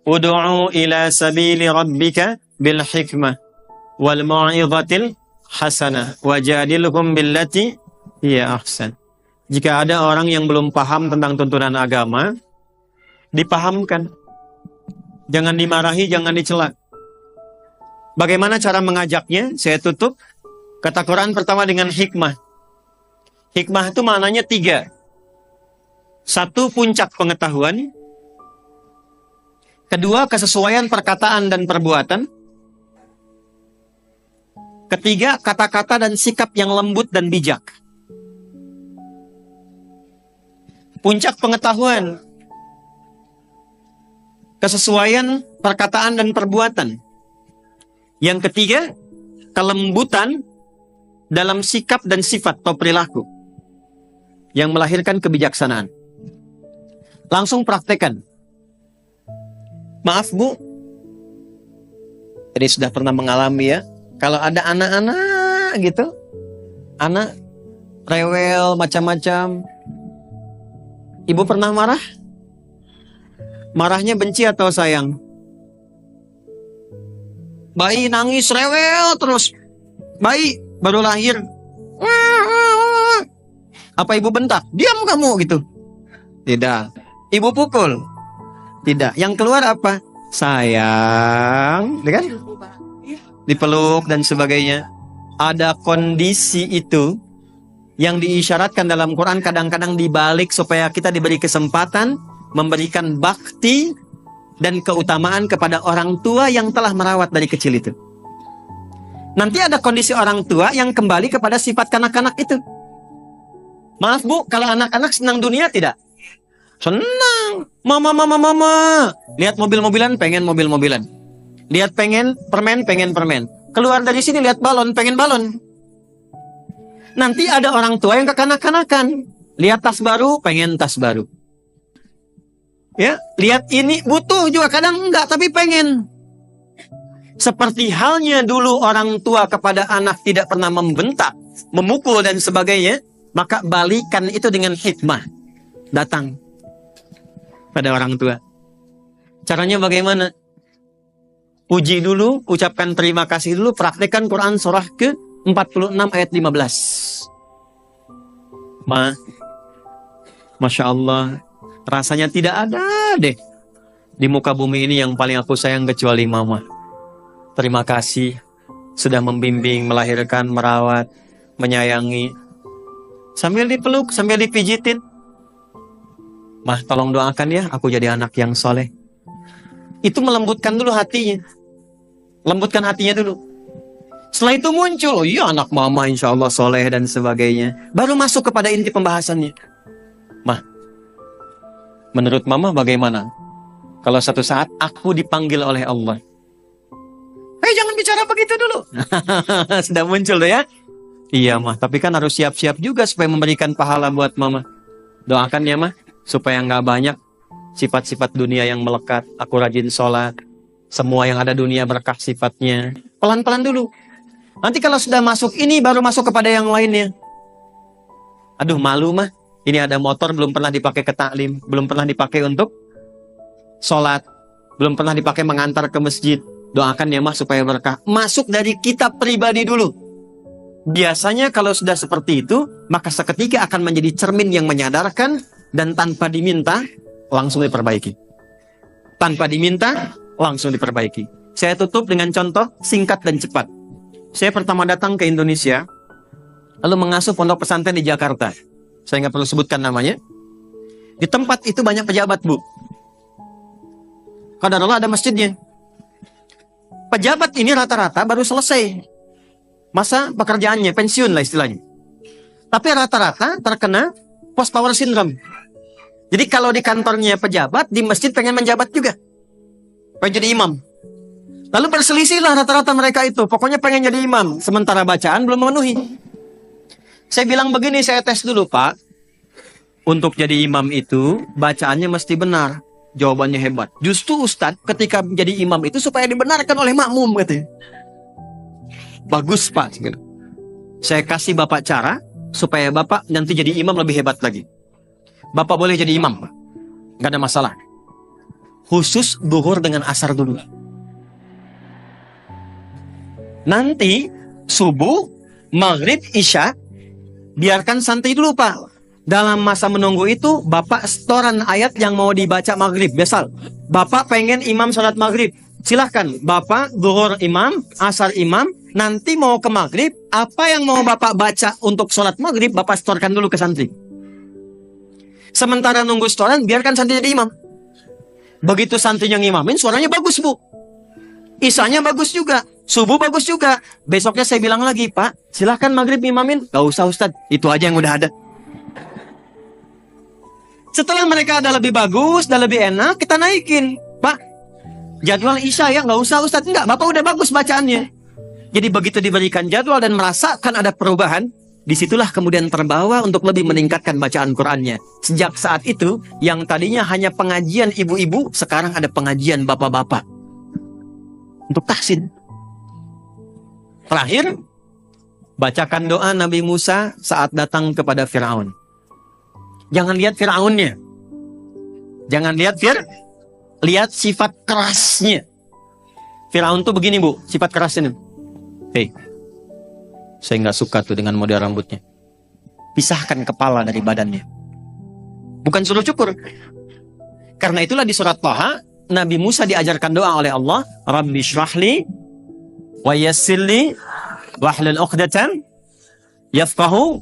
Ud'u ila sabili rabbika bil hikmah wal mau'izatil hasanah wajadilhum billati hiya ahsan. Jika ada orang yang belum paham tentang tuntunan agama, dipahamkan. Jangan dimarahi, jangan dicela. Bagaimana cara mengajaknya? Saya tutup. Kata Quran pertama dengan hikmah. Hikmah itu maknanya 3. 1, puncak pengetahuan. 2, kesesuaian perkataan dan perbuatan. 3, kata-kata dan sikap yang lembut dan bijak. Puncak pengetahuan, kesesuaian perkataan dan perbuatan. Yang 3, kelembutan dalam sikap dan sifat atau perilaku yang melahirkan kebijaksanaan. Langsung praktekkan. Maaf Bu, tadi sudah pernah mengalami ya, kalau ada anak-anak gitu, anak rewel macam-macam, ibu pernah marah? Marahnya benci atau sayang? Bayi nangis rewel terus, bayi baru lahir, apa ibu bentak? Diam kamu gitu? Tidak. Ibu pukul? Tidak. Yang keluar apa? Sayang, kan? Dipeluk dan sebagainya. Ada kondisi itu yang diisyaratkan dalam Quran, kadang-kadang dibalik supaya kita diberi kesempatan memberikan bakti dan keutamaan kepada orang tua yang telah merawat dari kecil itu. Nanti ada kondisi orang tua yang kembali kepada sifat kanak-kanak itu. Maaf Bu, kalau anak-anak senang dunia tidak? Senang. Mama. Lihat mobil-mobilan, pengen mobil-mobilan. Lihat pengen permen, pengen permen. Keluar dari sini lihat balon, pengen balon. Nanti ada orang tua yang kekanak-kanakan. Lihat tas baru, pengen tas baru. Ya, lihat ini butuh juga, kadang enggak, tapi pengen. Seperti halnya dulu orang tua kepada anak tidak pernah membentak, memukul dan sebagainya, maka balikan itu dengan hikmah. Datang pada orang tua. Caranya bagaimana? Puji dulu, ucapkan terima kasih dulu, praktekkan Quran surah ke-46 ayat 15. Masya Allah, rasanya tidak ada deh di muka bumi ini yang paling aku sayang kecuali mama. Terima kasih sudah membimbing, melahirkan, merawat, menyayangi. Sambil dipeluk, sambil dipijitin. Mah, tolong doakan ya, aku jadi anak yang soleh. Itu melembutkan dulu hatinya. Lembutkan hatinya dulu. Setelah itu muncul, iya anak mama insya Allah soleh dan sebagainya. Baru masuk kepada inti pembahasannya. Mah, menurut mama bagaimana kalau satu saat aku dipanggil oleh Allah? Jangan bicara begitu dulu. Sudah muncul tuh ya. Iya mah, tapi kan harus siap-siap juga supaya memberikan pahala buat mama. Doakan ya mah, supaya nggak banyak sifat-sifat dunia yang melekat. Aku rajin sholat. Semua yang ada dunia berkah sifatnya. Pelan-pelan dulu. Nanti kalau sudah masuk ini, baru masuk kepada yang lainnya. Aduh malu mah. Ini ada motor belum pernah dipakai ke taklim. Belum pernah dipakai untuk sholat. Belum pernah dipakai mengantar ke masjid. Doakan ya mah supaya berkah. Masuk dari kita pribadi dulu. Biasanya kalau sudah seperti itu, maka seketika akan menjadi cermin yang menyadarkan. Dan tanpa diminta, langsung diperbaiki. Tanpa diminta, langsung diperbaiki. Saya tutup dengan contoh singkat dan cepat. Saya pertama datang ke Indonesia, lalu mengasuh pondok pesantren di Jakarta. Saya nggak perlu sebutkan namanya. Di tempat itu banyak pejabat, Bu. Qadarullah ada masjidnya. Pejabat ini rata-rata baru selesai masa pekerjaannya, pensiun lah istilahnya. Tapi rata-rata terkena post power syndrome. Jadi kalau di kantornya pejabat, di masjid pengen menjabat juga. Pengen jadi imam. Lalu berselisih lah rata-rata mereka itu. Pokoknya pengen jadi imam. Sementara bacaan belum memenuhi. Saya bilang begini, saya tes dulu Pak. Untuk jadi imam itu, bacaannya mesti benar. Jawabannya hebat. Justru Ustadz ketika menjadi imam itu supaya dibenarkan oleh makmum katanya. Bagus Pak. Saya kasih Bapak cara supaya Bapak nanti jadi imam lebih hebat lagi. Bapak boleh jadi imam, nggak ada masalah. khusus duhur dengan asar dulu. Nanti subuh, maghrib, isya, biarkan santai dulu Pak. Dalam masa menunggu itu, Bapak setoran ayat yang mau dibaca maghrib. Misal, Bapak pengen imam sholat maghrib. Silahkan, Bapak duhur imam, asar imam, nanti mau ke maghrib, apa yang mau Bapak baca untuk sholat maghrib, Bapak setorkan dulu ke santri. Sementara nunggu setoran, biarkan santri jadi imam. Begitu santri yang imamin, suaranya bagus Bu. Isanya bagus juga, subuh bagus juga. Besoknya saya bilang lagi, Pak, silahkan maghrib imamin. Gak usah Ustadz, itu aja yang udah ada. Setelah mereka ada lebih bagus, dan lebih enak, kita naikin. Pak, jadwal isya ya, nggak usah Ustadz. Enggak, Bapak udah bagus bacaannya. Jadi begitu diberikan jadwal dan merasakan ada perubahan, disitulah kemudian terbawa untuk lebih meningkatkan bacaan Qur'annya. Sejak saat itu, yang tadinya hanya pengajian ibu-ibu, sekarang ada pengajian bapak-bapak. Untuk tahsin. Terakhir, bacakan doa Nabi Musa saat datang kepada Fir'aun. Jangan lihat Fir'aunnya. Jangan lihat lihat sifat kerasnya. Fir'aun tuh begini Bu, sifat kerasnya. Hei, saya nggak suka tuh dengan model rambutnya. Pisahkan kepala dari badannya. Bukan suruh cukur. Karena itulah di surat Thaha, Nabi Musa diajarkan doa oleh Allah, Rabbi syrahli wa yassirli wahlul 'uqdatam yafqahu